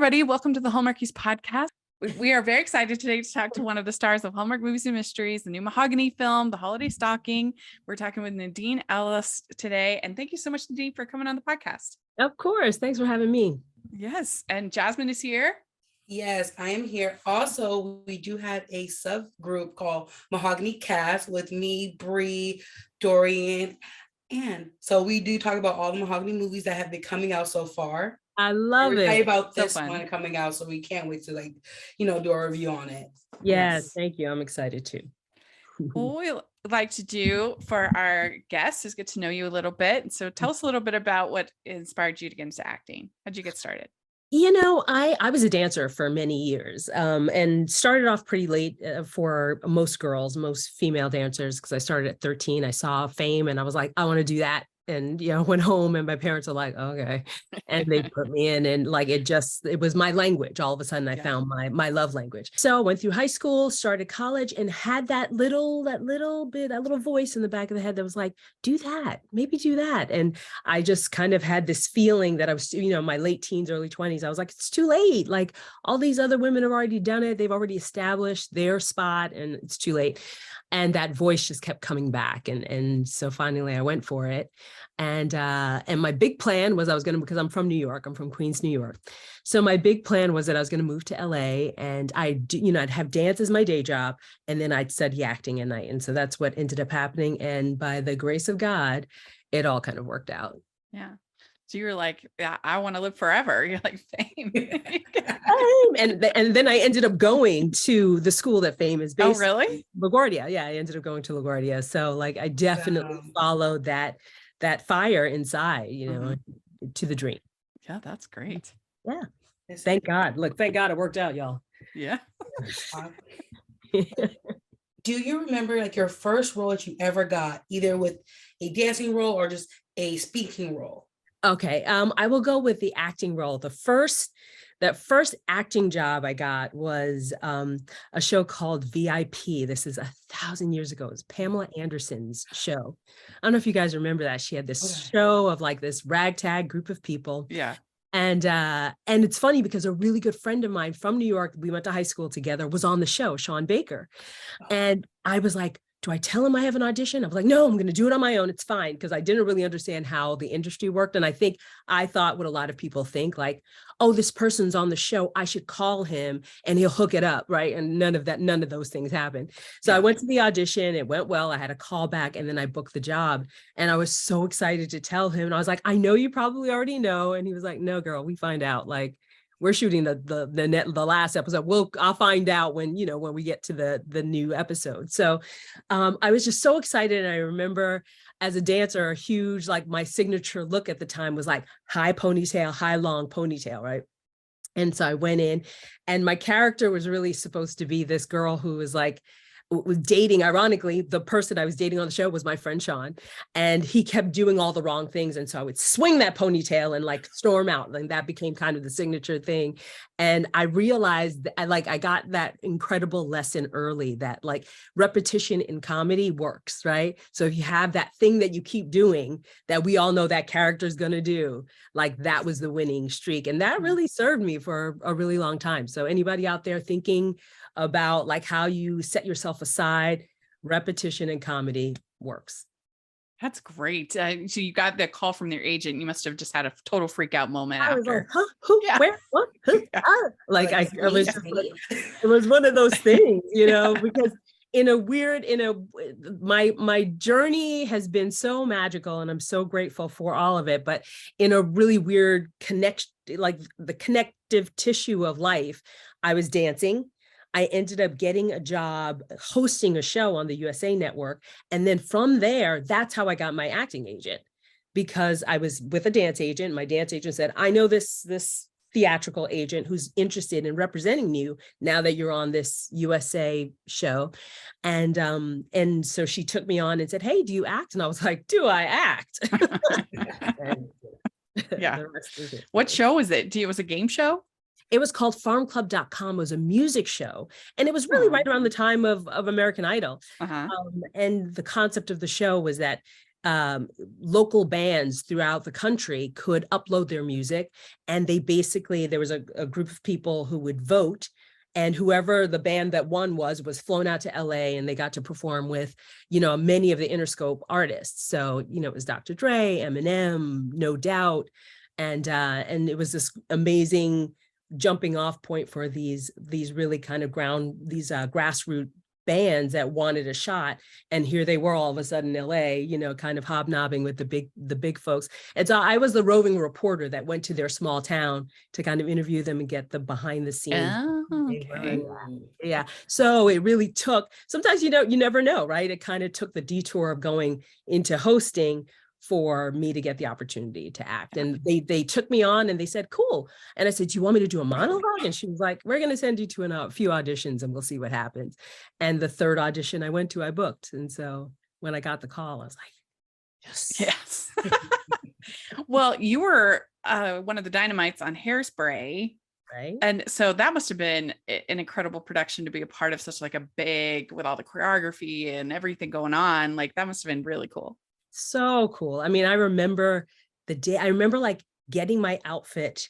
everybody. Welcome to the Hallmarkies podcast. We are very excited today to talk to one of the stars of Hallmark Movies and Mysteries, the new Mahogany film, The Holiday Stocking. We're talking with Nadine Ellis today. And thank you so much, Nadine, for coming on the podcast. Of course. Thanks for having me. Yes. And Jazzman is here. Yes, I am here. Also, we do have a subgroup called Mahogany Cast with me, Bree, Dorian. And so we do talk about all the Mahogany movies that have been coming out so far. I love it. We're excited about this So one coming out, so we can't wait to do a review on it. Yes, thank you. I'm excited too. What we like to do for our guests is get to know you a little bit. So tell us a little bit about what inspired you to get into acting. How'd you get started? You know, I was a dancer for many years and started off pretty late for most girls, most female dancers, because I started at 13. I saw Fame and I was like, I want to do that. And, went home and my parents are like, okay. And they put me in and it was my language. All of a sudden I found my love language. So I went through high school, started college and had that little voice in the back of the head that was like, do that, maybe do that. And I just kind of had this feeling that I was, my late teens, early 20s. I was like, it's too late. Like all these other women have already done it. They've already established their spot and it's too late. And that voice just kept coming back. And so finally I went for it. And my big plan was because I'm from New York, I'm from Queens, New York. So my big plan was that I was going to move to LA and I'd have dance as my day job. And then I'd study acting at night. And so that's what ended up happening. And by the grace of God, it all kind of worked out. Yeah. So you were like, yeah, I want to live forever. You're like Fame. And then I ended up going to the school that Fame is based. Oh, really? LaGuardia. Yeah, I ended up going to LaGuardia. So I definitely followed that fire inside, to the dream. Yeah, that's great. Yeah. Thank God. Look, thank God it worked out, y'all. Yeah. Do you remember your first role that you ever got, either with a dancing role or just a speaking role? Okay, I will go with the acting role. That first acting job I got was a show called VIP. This is 1,000 years ago. It was Pamela Anderson's show. I don't know if you guys remember that. She had this show of this ragtag group of people. Yeah. And it's funny because a really good friend of mine from New York, we went to high school together, was on the show, Sean Baker. And I was like, do I tell him I have an audition? I was like, no, I'm going to do it on my own. It's fine. Because I didn't really understand how the industry worked. And I thought what a lot of people think, oh, this person's on the show, I should call him and he'll hook it up. Right. And none of those things happened. So I went to the audition. It went well. I had a call back and then I booked the job. And I was so excited to tell him. And I was like, I know you probably already know. And he was like, no, girl, we find out. We're shooting the last episode. I'll find out when we get to the new episode. So I was just so excited. And I remember as a dancer, a huge, my signature look at the time was high ponytail, high long ponytail, right? And so I went in and my character was really supposed to be this girl who was dating, ironically, the person I was dating on the show was my friend Sean, and he kept doing all the wrong things. And so I would swing that ponytail and storm out. And that became kind of the signature thing. And I realized that I got that incredible lesson early that repetition in comedy works, right? So if you have that thing that you keep doing that we all know that character is going to do, that was the winning streak. And that really served me for a really long time. So anybody out there thinking about how you set yourself aside, repetition in comedy works. That's great. So you got the call from their agent. You must have just had a total freak out moment. I was after. like, huh? Who? Yeah. Where? What? Huh? Yeah. I was just it was one of those things, because my journey has been so magical and I'm so grateful for all of it, but in a really weird the connective tissue of life, I was dancing. I ended up getting a job hosting a show on the USA Network. And then from there, that's how I got my acting agent, because I was with a dance agent. My dance agent said, I know this theatrical agent who's interested in representing you now that you're on this USA show. And so she took me on and said, hey, do you act? And I was like, do I act? Yeah. What show was it? It was a game show? It was called farmclub.com. It was a music show. And it was really right around the time of American Idol. And the concept of the show was that local bands throughout the country could upload their music. And they basically, there was a group of people who would vote, and whoever the band that won was flown out to LA, and they got to perform with, many of the Interscope artists. So, it was Dr. Dre, Eminem, No Doubt. And it was this amazing jumping off point for these really kind of grassroots bands that wanted a shot. And here they were all of a sudden in LA, kind of hobnobbing with the big folks. And so I was the roving reporter that went to their small town to kind of interview them and get the behind the scenes. Oh, okay. Yeah. So it really took, sometimes, you never know, right? It kind of took the detour of going into hosting for me to get the opportunity to act. And they took me on and they said, cool. And I said, do you want me to do a monologue? And she was like, we're going to send you to a few auditions and we'll see what happens. And the third audition I went to, I booked. And so when I got the call, I was like, yes. Well, you were one of the Dynamites on Hairspray. Right. And so that must have been an incredible production to be a part of, such like a big, with all the choreography and everything going on. Like that must have been really cool. So cool. I mean, I remember the day, like getting my outfit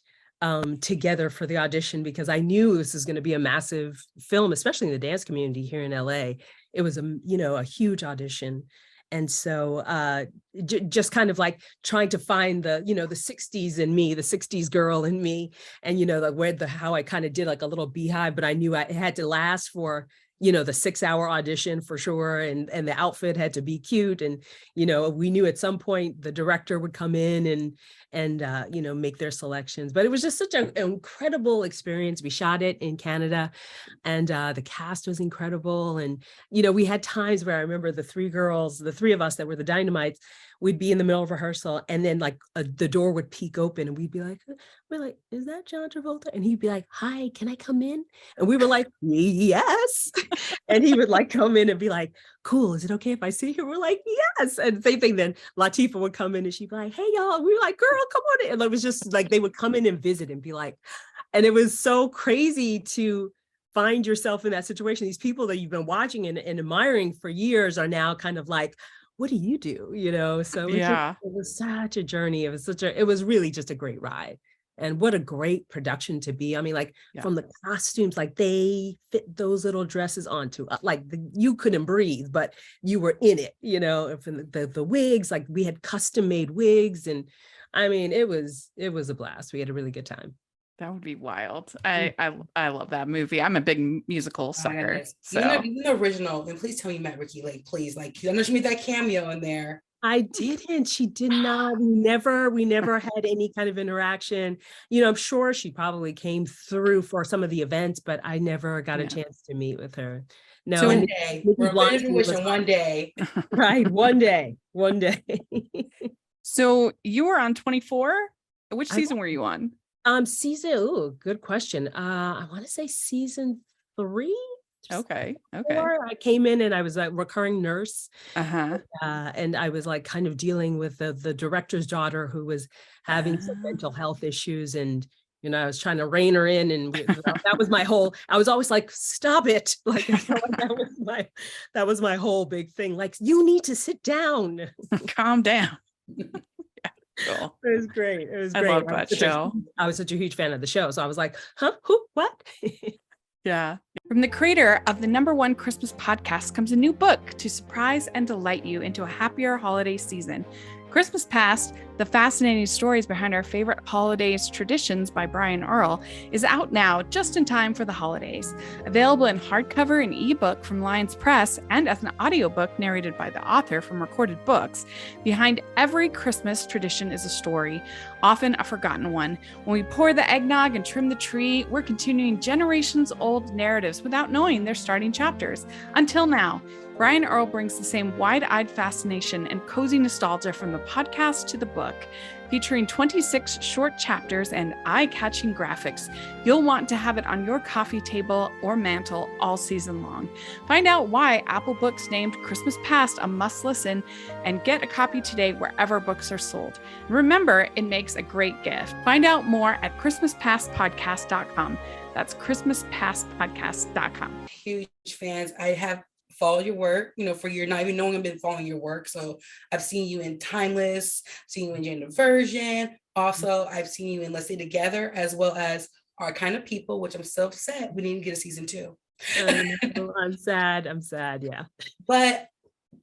together for the audition, because I knew this was going to be a massive film, especially in the dance community here in LA. It was a huge audition. And so just kind of like trying to find the 60s in me, the 60s girl in me, and, like how I kind of did like a little beehive, but I knew it had to last for the 6-hour audition for sure. And the outfit had to be cute. And, we knew at some point the director would come in and make their selections, but it was just such an incredible experience. We shot it in Canada, and the cast was incredible. And, we had times where I remember the three of us that were the Dynamites, we'd be in the middle of rehearsal, and then like the door would peek open and we're like, is that John Travolta? And he'd be like, hi, can I come in? And we were like, yes. And he would like come in and be like, cool, is it okay if I sit here? We're like, yes. And same thing, then Latifah would come in and she'd be like, hey y'all. We were like, girl, come on in. And it was just like, they would come in and visit and be like, and it was so crazy to find yourself in that situation. These people that you've been watching and admiring for years are now kind of like, what do you do? So it was such a journey. It was really just a great ride. And what a great production to be. I mean, like from the costumes, like they fit those little dresses onto, you couldn't breathe, but you were in it, from the wigs, like we had custom made wigs. And I mean, it was a blast. We had a really good time. That would be wild. I love that movie. I'm a big musical sucker. So even the original, and please tell me you met Ricky Lake, please. Like, I know she made that cameo in there. I didn't. She did not. We never had any kind of interaction. I'm sure she probably came through for some of the events, but I never got a chance to meet with her. No. So one day, one day. Right. One day. So you were on 24. Which season were you on? Good question. I want to say season 3. Okay. 4. I came in and I was a recurring nurse. And I was like kind of dealing with the director's daughter who was having some mental health issues, and I was trying to rein her in, and that was my whole. I was always like, "Stop it!" Like I felt like that was my whole big thing. Like, you need to sit down, calm down. Cool. It was great. I love that show. I was such a huge fan of the show, so I was like, "Huh? Who? What?" Yeah. From the creator of the #1 Christmas podcast comes a new book to surprise and delight you into a happier holiday season. Christmas Past, The Fascinating Stories Behind Our Favorite Holidays Traditions by Brian Earl is out now just in time for the holidays. Available in hardcover and ebook from Lions Press and as an audiobook narrated by the author from Recorded Books, behind every Christmas tradition is a story, often a forgotten one. When we pour the eggnog and trim the tree, we're continuing generations-old narratives without knowing their starting chapters. Until now, Brian Earl brings the same wide-eyed fascination and cozy nostalgia from the podcast to the book. Featuring 26 short chapters and eye-catching graphics, you'll want to have it on your coffee table or mantle all season long. Find out why Apple Books named Christmas Past a must-listen and get a copy today wherever books are sold. And remember, it makes a great gift. Find out more at ChristmasPastPodcast.com. That's ChristmasPastPodcast.com. Huge fans. I have follow your work, for you're not even knowing I've been following your work. So I've seen you in Timeless, seen you in Gender Version. Also, I've seen you in Let's Stay Together, as well as Our Kind of People, which I'm so upset we didn't get a season 2. I know, I'm sad. Yeah. But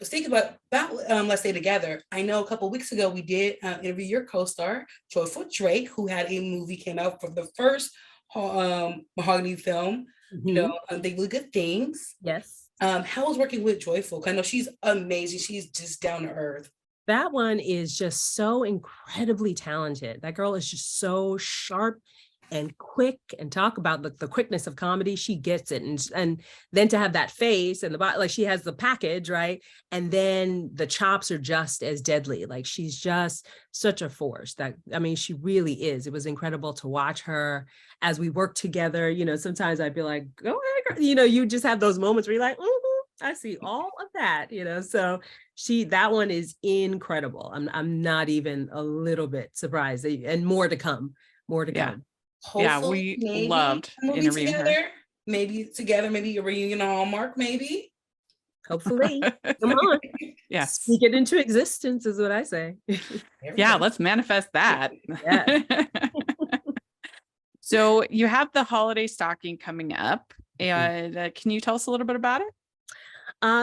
thinking about Let's Stay Together, I know a couple of weeks ago we did interview your co-star, Joyful Drake, who had a movie came out for the first Mahogany film, They Do Good Things. Yes. How was working with Joyful? I know she's amazing. She's just down to earth. That one is just so incredibly talented. That girl is just so sharp and quick, and talk about the quickness of comedy. She gets it. And then to have that face and the body, like she has the package, right? And then the chops are just as deadly. Like she's just such a force she really is. It was incredible to watch her as we work together. Sometimes I'd be like, go ahead, girl. You just have those moments where you're like, I see all of that, so that one is incredible. I'm not even a little bit surprised, and more to come. Hopefully, we loved interviewing her. Maybe together, maybe a reunion on Hallmark, maybe. Hopefully. Come on. Yes. Speak it into existence is what I say. Yeah, let's manifest that. Yes. So you have the holiday stocking coming up. And can you tell us a little bit about it?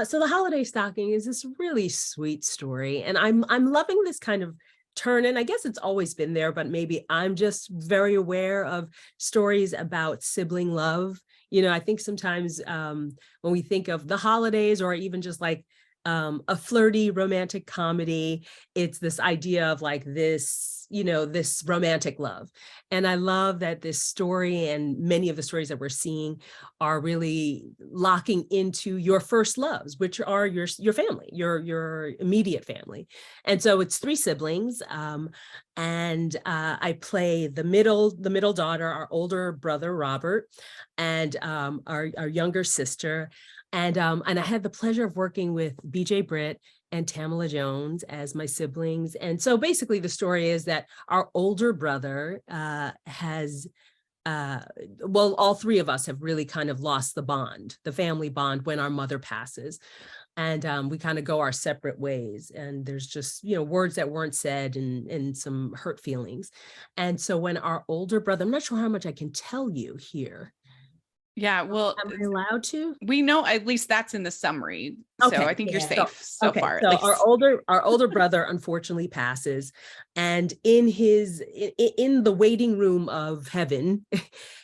So the holiday stocking is this really sweet story, and I'm loving this kind of turn. And I guess it's always been there, but maybe I'm just very aware of stories about sibling love. I think sometimes when we think of the holidays, or even just like a flirty romantic comedy, it's this idea of like this romantic love. And I love that this story, and many of the stories that we're seeing, are really locking into your first loves, which are your family, your immediate family. And so it's 3 siblings. And I play the middle daughter, our older brother, Robert, and our younger sister. And I had the pleasure of working with BJ Britt and Tamala Jones as my siblings. And so basically the story is that our older brother has, all 3 of us have really kind of lost the family bond, when our mother passes. And we kind of go our separate ways. And there's just, words that weren't said, and some hurt feelings. And so when our older brother, I'm not sure how much I can tell you here. Yeah, well, am I allowed to? We know at least that's in the summary. Okay, so I think you're safe so far. So our older brother unfortunately passes, and in the waiting room of heaven,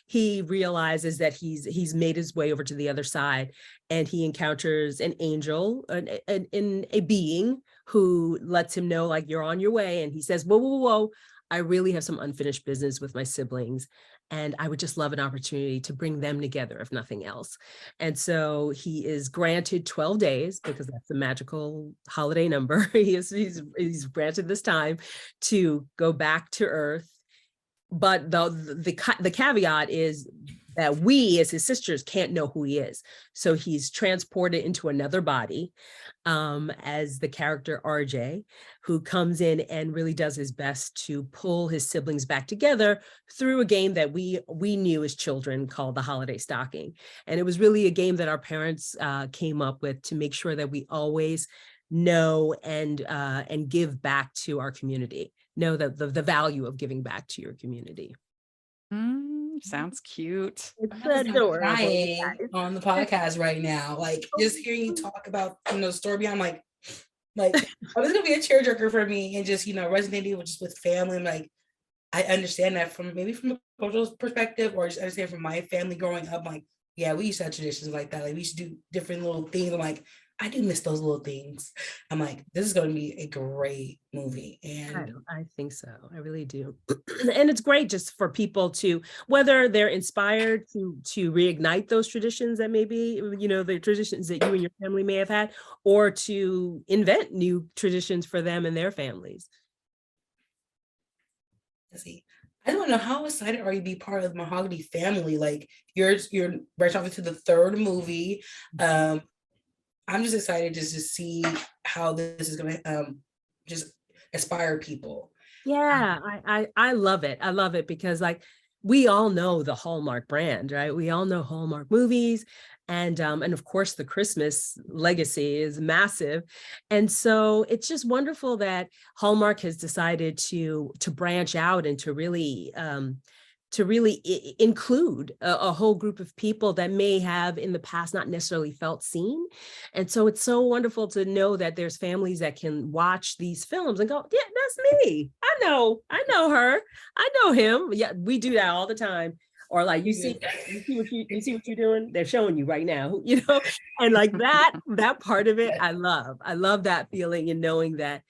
he realizes that he's made his way over to the other side, and he encounters an angel, a being who lets him know, like, you're on your way. And he says, whoa, I really have some unfinished business with my siblings, and I would just love an opportunity to bring them together, if nothing else. And so he is granted 12 days, because that's the magical holiday number. He's granted this time to go back to Earth. But the caveat is that we, as his sisters, can't know who he is. So he's transported into another body, as the character RJ, who comes in and really does his best to pull his siblings back together through a game that we knew as children called the Holiday Stocking. And it was really a game that our parents came up with to make sure that we always know and give back to our community. Know that the value of giving back to your community. Sounds cute. It's adorable. On the podcast right now, like just hearing you talk about the story behind, like it's gonna be a tearjerker for me, and just resonating with family. I'm like, I understand that from a cultural perspective, or just understand from my family growing up. Like, yeah, we used to have traditions like that. Like, we used to do different little things. I'm like, I do miss those little things. I'm like, this is going to be a great movie. And I think so. I really do. And it's great just for people to, whether they're inspired to reignite those traditions that maybe, the traditions that you and your family may have had, or to invent new traditions for them and their families. See, I don't know, how excited are you to be part of the Mahogany family? Like, you're right off into the 3rd movie. I'm just excited just to see how this is going to just inspire people. Yeah, I love it. I love it because, like, we all know the Hallmark brand, right? We all know Hallmark movies, And of course, the Christmas legacy is massive. And so it's just wonderful that Hallmark has decided to branch out and to really include a whole group of people that may have in the past not necessarily felt seen. And so it's so wonderful to know that there's families that can watch these films and go, yeah, that's me. I know her. I know him. Yeah, we do that all the time. Or like, you see what you're doing? They're showing you right now, and like that part of it, I love that feeling and knowing that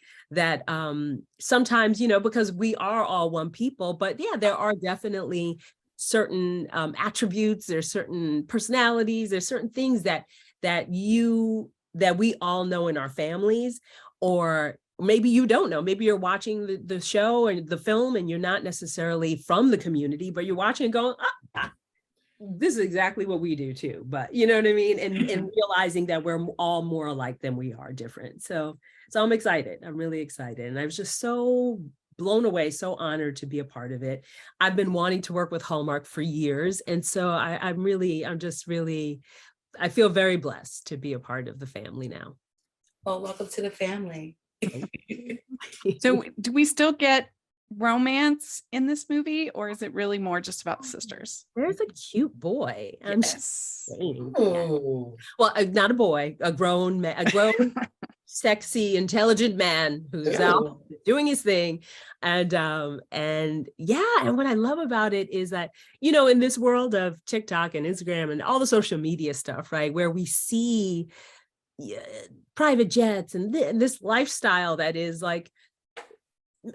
sometimes, because we are all one people, but yeah, there are definitely certain attributes, there's certain personalities, there's certain things that we all know in our families, or maybe you don't know. Maybe you're watching the show and the film and you're not necessarily from the community, but you're watching and going, this is exactly what we do too. But you know what I mean? And realizing that we're all more alike than we are different. So I'm excited. I'm really excited. And I was just so blown away, so honored to be a part of it. I've been wanting to work with Hallmark for years. And so I feel very blessed to be a part of the family now. Well, welcome to the family. So do we still get romance in this movie, or is it really more just about the sisters? There's a cute boy. Yes. Oh. Well, not a boy, a grown man, sexy, intelligent man who's out doing his thing. And yeah, and what I love about it is that, in this world of TikTok and Instagram and all the social media stuff, right, where we see private jets and this lifestyle that is like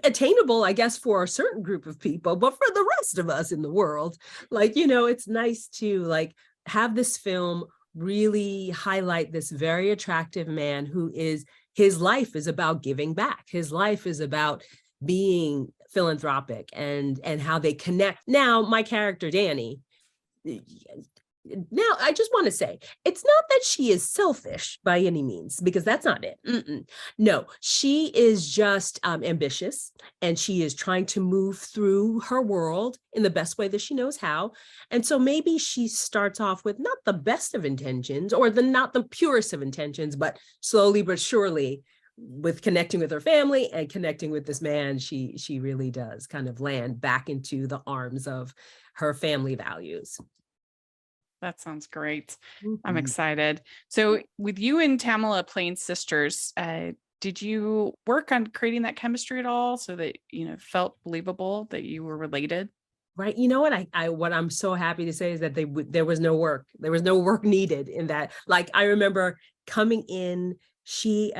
attainable, I guess, for a certain group of people, but for the rest of us in the world, like, it's nice to like have this film really highlight this very attractive man his life is about giving back. His life is about being philanthropic and how they connect. Now, my character, Danny, now, I just want to say, it's not that she is selfish by any means, because that's not it. No, she is just ambitious, and she is trying to move through her world in the best way that she knows how. And so maybe she starts off with not the best of intentions, or not the purest of intentions, but slowly but surely, with connecting with her family and connecting with this man, she really does kind of land back into the arms of her family values. That sounds great. I'm excited. So with you and Tamala playing sisters, did you work on creating that chemistry at all so that, felt believable that you were related? Right. You know what? What I'm so happy to say is that there was no work. There was no work needed in that. Like, I remember coming in, we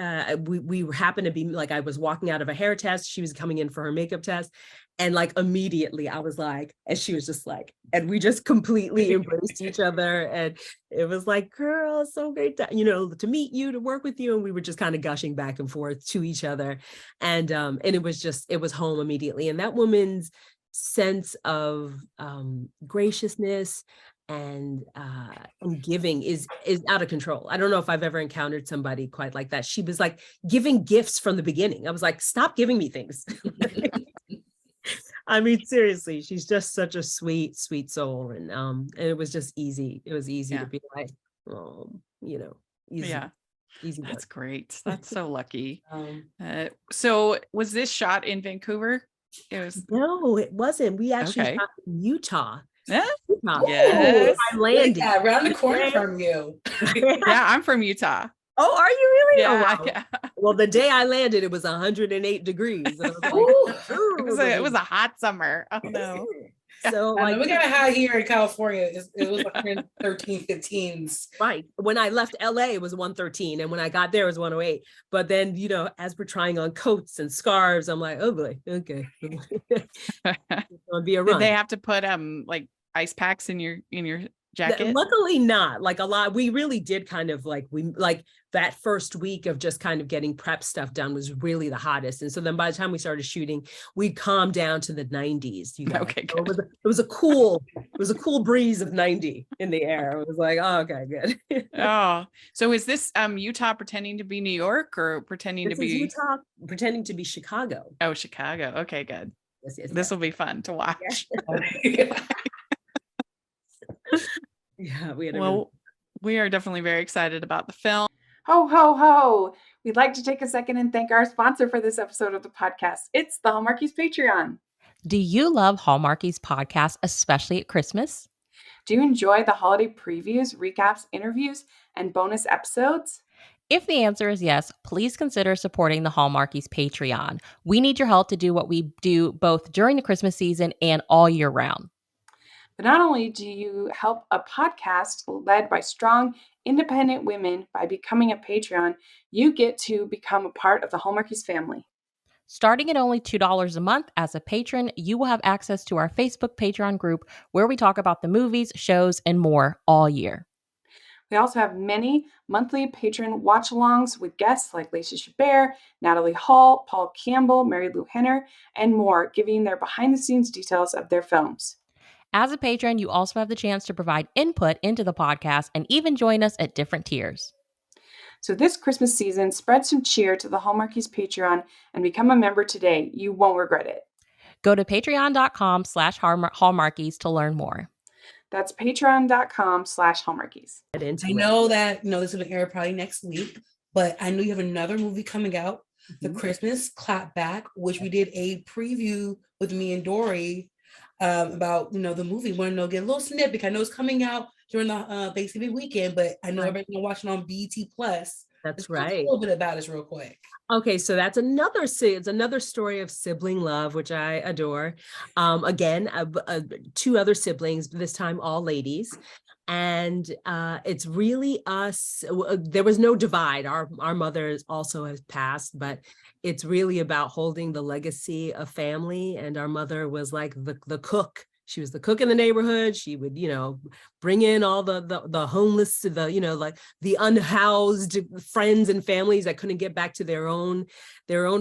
happened to be like, I was walking out of a hair test. She was coming in for her makeup test. And like immediately I was like, and she was just like, and we just completely embraced each other. And it was like, girl, it's so great to meet you, to work with you. And we were just kind of gushing back and forth to each other. And it was home immediately. And that woman's sense of graciousness and giving is out of control. I don't know if I've ever encountered somebody quite like that. She was like giving gifts from the beginning. I was like, stop giving me things. I mean, seriously, she's just such a sweet, sweet soul. And it was just easy. It was easy to be like, easy. Yeah. Easy. That's great. That's so lucky. So was this shot in Vancouver? No, it wasn't. We actually shot in Utah. Yeah. Yes. I landed around the corner from you. Yeah, I'm from Utah. Oh, are you really? Yeah, oh, wow. yeah. Well, the day I landed, it was 108 degrees. And I was like, it was a hot summer. Oh no. So like, we got a high here in California. It was 113, 15s. Right. When I left LA, it was 113. And when I got there, it was 108. But then, as we're trying on coats and scarves, I'm like, oh boy, okay. It's gonna be a run. Did they have to put like ice packs in your jacket? Luckily not. Like a lot, we really did kind of like, that first week of just kind of getting prep stuff done was really the hottest. And so then by the time we started shooting, we'd calm down to the 90s. Okay, so it was a cool breeze of 90 in the air. It was like, oh, okay, good. Oh, so is this Utah pretending to be New York, or pretending to be Utah pretending to be Chicago? Oh, Chicago. Okay, good. Yes, this will be fun to watch. Yeah, we had We are definitely very excited about the film. Ho, ho, ho. We'd like to take a second and thank our sponsor for this episode of the podcast. It's the Hallmarkies Patreon. Do you love Hallmarkies podcast, especially at Christmas? Do you enjoy the holiday previews, recaps, interviews, and bonus episodes? If the answer is yes, please consider supporting the Hallmarkies Patreon. We need your help to do what we do both during the Christmas season and all year round. But not only do you help a podcast led by strong, independent women by becoming a Patreon, you get to become a part of the Hallmarkies family. Starting at only $2 a month as a patron, you will have access to our Facebook Patreon group where we talk about the movies, shows, and more all year. We also have many monthly patron watch-alongs with guests like Lacey Chabert, Natalie Hall, Paul Campbell, Mary Lou Henner, and more, giving their behind-the-scenes details of their films. As a patron, you also have the chance to provide input into the podcast and even join us at different tiers. So this Christmas season, spread some cheer to the Hallmarkies Patreon and become a member today. You won't regret it. Go to patreon.com/Hallmarkies to learn more. That's patreon.com/Hallmarkies. I know that, this is going to air probably next week, but I know you have another movie coming out, The Christmas Clapback, which we did a preview with me and Dory about, the movie. Want to get a little snippet. I know it's coming out during the Thanksgiving weekend, but I know everybody's going to watch it on BET Plus. That's Let's talk right. a little bit about it real quick. Okay, so it's another story of sibling love, which I adore. Again, two other siblings, this time all ladies. And it's really us. There was no divide. Our mother also has passed, but it's really about holding the legacy of family. And our mother was like the cook. She was the cook in the neighborhood. She would, bring in all the homeless, like the unhoused friends and families that couldn't get back to their own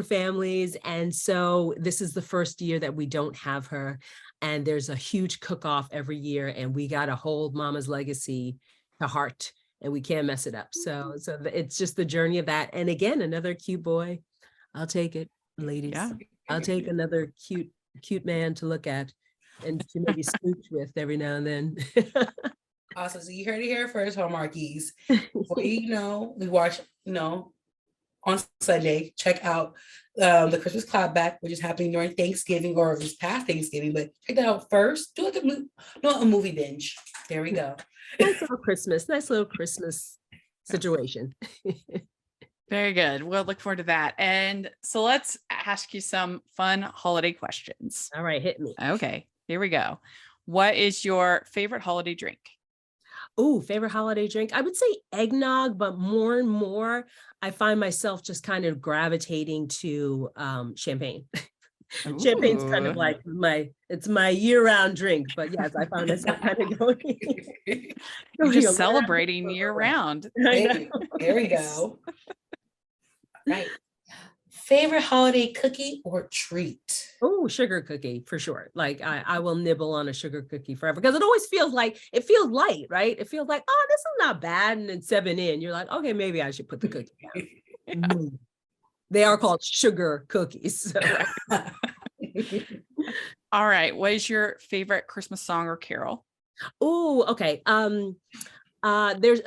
families. And so this is the first year that we don't have her. And there's a huge cook-off every year, and we got to hold Mama's legacy to heart, and we can't mess it up. So it's just the journey of that. And again, another cute boy. I'll take it, ladies. Yeah. I'll take another cute man to look at and to maybe smooch with every now and then. Awesome. So you heard it here first, Hallmarkies. We watch, on Sunday, check out the Christmas Clapback, which is happening during Thanksgiving, or it was past Thanksgiving, but check that out first. Do a movie binge. There we go. Nice little Christmas situation. Very good. We'll look forward to that. And so let's ask you some fun holiday questions. All right, hit me. Okay, here we go. What is your favorite holiday drink? Oh, favorite holiday drink? I would say eggnog, but more and more, I find myself just kind of gravitating to champagne. Champagne's kind of like it's my year-round drink, but yes, I found myself kind of going. You're just celebrating year-round. There we go. Right. Favorite holiday cookie or treat? Oh, sugar cookie for sure. Like I will nibble on a sugar cookie forever, because it always feels light, right? It feels like, oh, this is not bad. And then 7 in, you're like, okay, maybe I should put the cookie down. They are called sugar cookies. So. All right. What is your favorite Christmas song or carol? Oh, okay. There's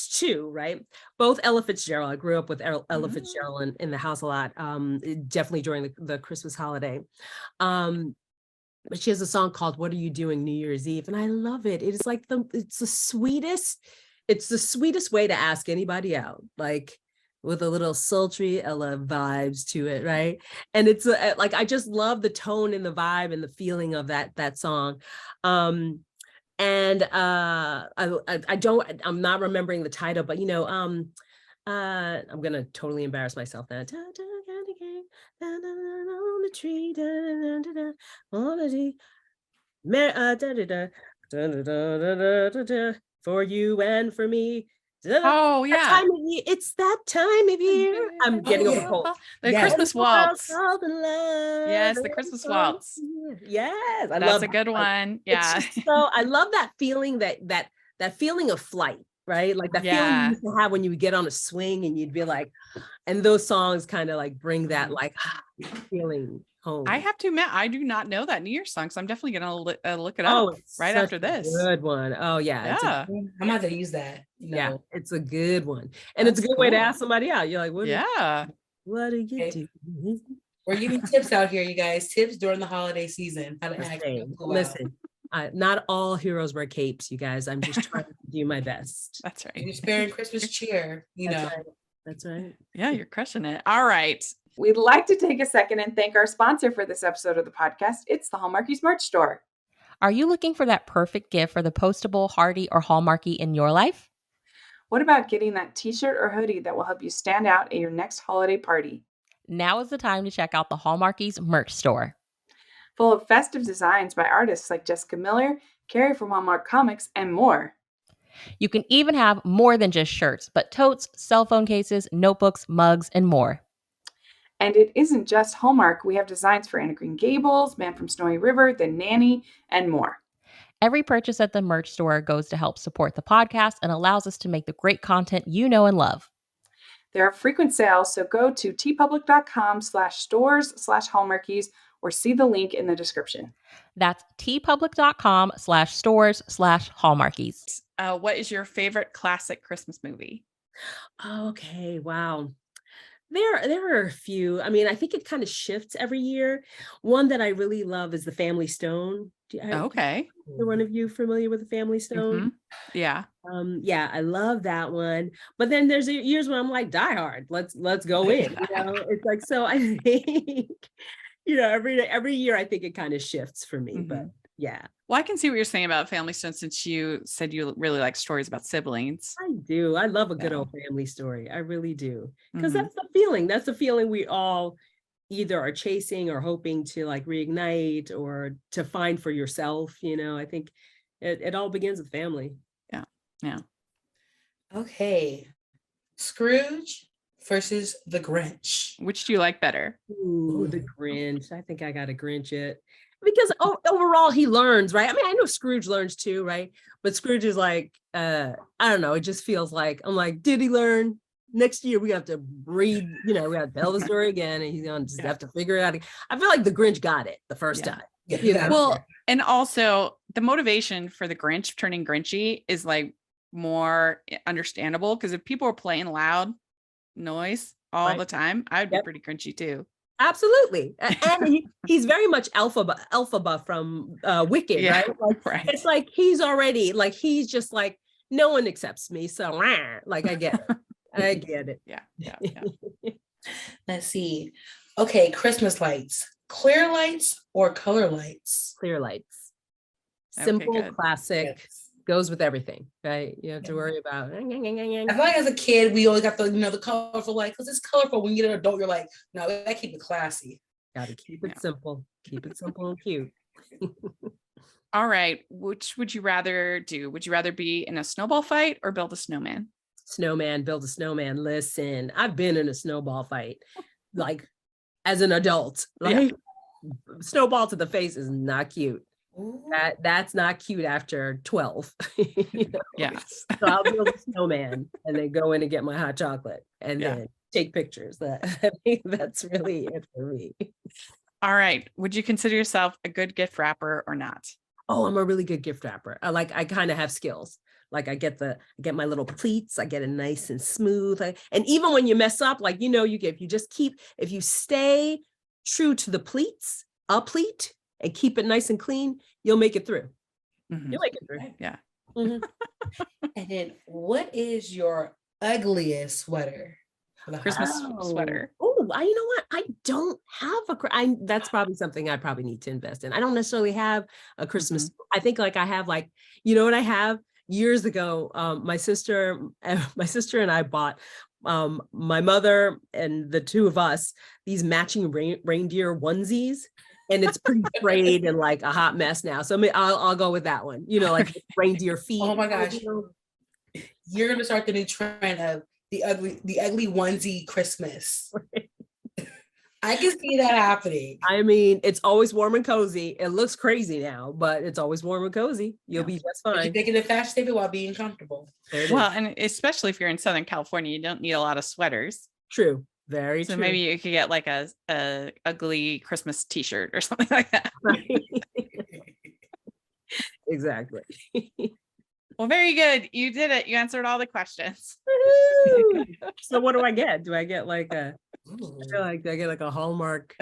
two, right? Both Ella Fitzgerald. I grew up with Ella Fitzgerald in the house a lot. Definitely during the Christmas holiday. But she has a song called "What Are You Doing New Year's Eve?" and I love it. It is like it's the sweetest way to ask anybody out, like with a little sultry Ella vibes to it, right? And it's like I just love the tone and the vibe and the feeling of that song. And I'm not remembering the title, but I'm gonna totally embarrass myself now. On the tree, for you and for me. Oh yeah, it's that time of year. I'm getting over cold. The Christmas waltz. Yes, the Christmas waltz. Yes, that's a good one. Yeah. So I love that feeling, that feeling of flight, right? Like that feeling you used to have when you would get on a swing and you'd be like, and those songs kind of like bring that like feeling home. I have to admit, I do not know that New Year's song, so I'm definitely gonna look it up right after this. Good one. Oh yeah. I'm about to use that. Yeah, it's a good one. And it's a good way to ask somebody out. You're like, what do you do? We're giving tips out here, you guys. Tips during the holiday season. How to act. Listen, not all heroes wear capes, you guys. I'm just trying to do my best. That's right. You're sparing Christmas cheer, know. That's right. Yeah, you're crushing it. All right. We'd like to take a second and thank our sponsor for this episode of the podcast. It's the Hallmarkies merch store. Are you looking for that perfect gift for the postable, hearty, or Hallmarky in your life? What about getting that t-shirt or hoodie that will help you stand out at your next holiday party? Now is the time to check out the Hallmarkies merch store. Full of festive designs by artists like Jessica Miller, Carrie from Hallmark Comics, and more. You can even have more than just shirts, but totes, cell phone cases, notebooks, mugs, and more. And it isn't just Hallmark. We have designs for Anna Green Gables, Man from Snowy River, The Nanny, and more. Every purchase at the merch store goes to help support the podcast and allows us to make the great content you know and love. There are frequent sales, so go to tpublic.com/stores/Hallmarkies or see the link in the description. That's tpublic.com/stores/Hallmarkies. What is your favorite classic Christmas movie? Okay, wow. There are a few. I mean, I think it kind of shifts every year. One that I really love is The Family Stone. Okay. Are one of you familiar with The Family Stone? Mm-hmm. Yeah. Yeah, I love that one. But then there's years when I'm like, Die Hard. Let's go in. It's like, so I think, every year I think it kind of shifts for me. But yeah. Well, I can see what you're saying about Family Stone since you said you really like stories about siblings. I do. I love a good old family story. I really do. Because that's the feeling. That's the feeling we all either are chasing or hoping to like reignite or to find for yourself. I think it all begins with family. Yeah. Yeah. Okay. Scrooge versus the Grinch. Which do you like better? Ooh, the Grinch. I think I got a Grinch it. Because overall he learns, right? I mean, I know Scrooge learns too, right? But Scrooge is like, I don't know. It just feels like, I'm like, did he learn? Next year we have to read, we have to tell the story again, and he's gonna just have to figure it out. I feel like the Grinch got it the first time. Yeah. Well, and also the motivation for the Grinch turning Grinchy is like more understandable, because if people are playing loud noise all the time, I would be pretty Grinchy too. Absolutely. And he's very much Elphaba from Wicked, right? Like, it's like he's already like, he's just like, no one accepts me. So like, I get it. I get it. Yeah. Let's see. Okay, Christmas lights. Clear lights or color lights? Clear lights. Simple, good. classic. Yes. Goes with everything, right? You have to worry about. I feel like as a kid, we always got the colorful light, because it's colorful. When you get an adult, you're like, no, we gotta keep it classy. Gotta keep it simple. Keep it simple and cute. All right. Which would you rather do? Would you rather be in a snowball fight or build a snowman? Snowman, build a snowman. Listen, I've been in a snowball fight, like as an adult. Like snowball to the face is not cute. That's not cute after 12. Yes. So I'll build a snowman and then go in and get my hot chocolate and then take pictures. I think that's really it for me. All right. Would you consider yourself a good gift wrapper or not? Oh, I'm a really good gift wrapper. I kind of have skills. Like I get my little pleats. I get it nice and smooth. And even when you mess up, like, if you stay true to the pleats, a pleat, and keep it nice and clean, you'll make it through. Mm-hmm. You'll make it through. Yeah. Mm-hmm. And then what is your ugliest sweater? Christmas sweater. Oh, you know what? I don't have that's probably something I probably need to invest in. I don't necessarily have a Christmas. I think like I have what I have years ago, my sister and I bought my mother and the two of us these matching reindeer onesies. And it's pretty frayed and like a hot mess now. So I'll go with that one. Like reindeer feet. Oh my gosh. You're gonna start the new trend of the ugly onesie Christmas. I can see that happening. I mean, it's always warm and cozy. It looks crazy now, but it's always warm and cozy. You'll be just You're fine. making a fashion statement while being comfortable. There it Well, is. and especially if you're in Southern California, you don't need a lot of sweaters. True. Very So true. maybe you could get like a ugly Christmas t-shirt or something like that. Exactly. Well, very good. You did it. You answered all the questions. Woo-hoo! So what do I get? Do I get like a Ooh. I feel like I get like a Hallmark.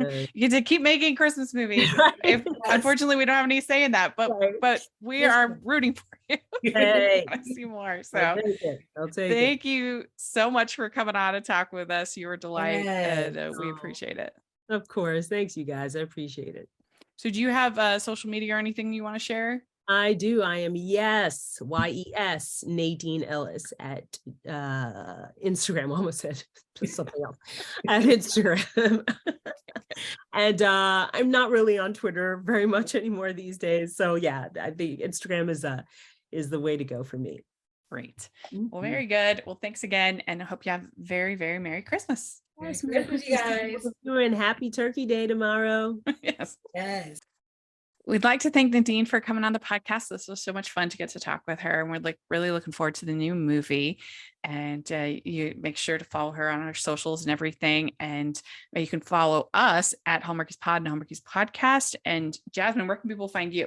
You get to keep making Christmas movies. If unfortunately we don't have any say in that, but we are rooting for you. Hey, I see more. I'll So take it. I'll take it. thank you so much for coming on to talk with us. You were a delight, and we Oh. appreciate it. Of course. Thanks, you guys. I appreciate it. So do you have social media or anything you want to share? I do. I am YES Nadine Ellis at Instagram. Almost said something else at Instagram. And I'm not really on Twitter very much anymore these days. So yeah, I think Instagram is the way to go for me. Great. Well, very good. Well, thanks again, and I hope you have very, very Merry Christmas. Yes, Merry Christmas, you guys. Doing Happy Turkey Day tomorrow. Yes. Yes. We'd like to thank Nadine for coming on the podcast. This was so much fun to get to talk with her, and we're really looking forward to the new movie. And you make sure to follow her on our socials and everything. And you can follow us at Hallmarkies Pod and Hallmarkies Podcast. And Jazzman, where can people find you?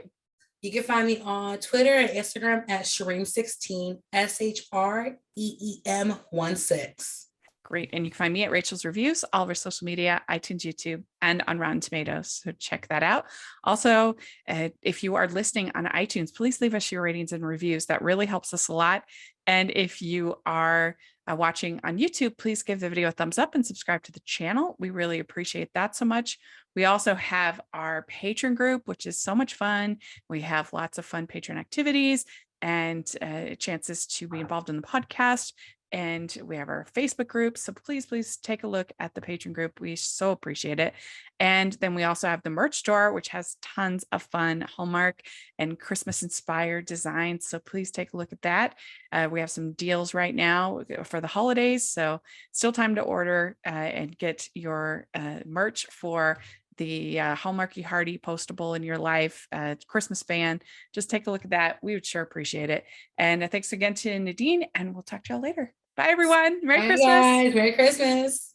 You can find me on Twitter and Instagram at Shreem16, SHREEM16. Great. And you can find me at Rachel's Reviews, all of our social media, iTunes, YouTube, and on Rotten Tomatoes. So check that out. Also, if you are listening on iTunes, please leave us your ratings and reviews. That really helps us a lot. And if you are watching on YouTube, please give the video a thumbs up and subscribe to the channel. We really appreciate that so much. We also have our Patreon group, which is so much fun. We have lots of fun Patreon activities and chances to be involved in the podcast. And we have our Facebook group. So please take a look at the Patreon group. We so appreciate it. And then we also have the merch store, which has tons of fun Hallmark and Christmas inspired designs. So please take a look at that. We have some deals right now for the holidays. So still time to order and get your merch for the Hallmarky Hardy postable in your life, Christmas fan. Just take a look at that. We would sure appreciate it. And thanks again to Nadine, and we'll talk to y'all later. Bye, everyone. Merry Christmas. Guys. Merry Christmas.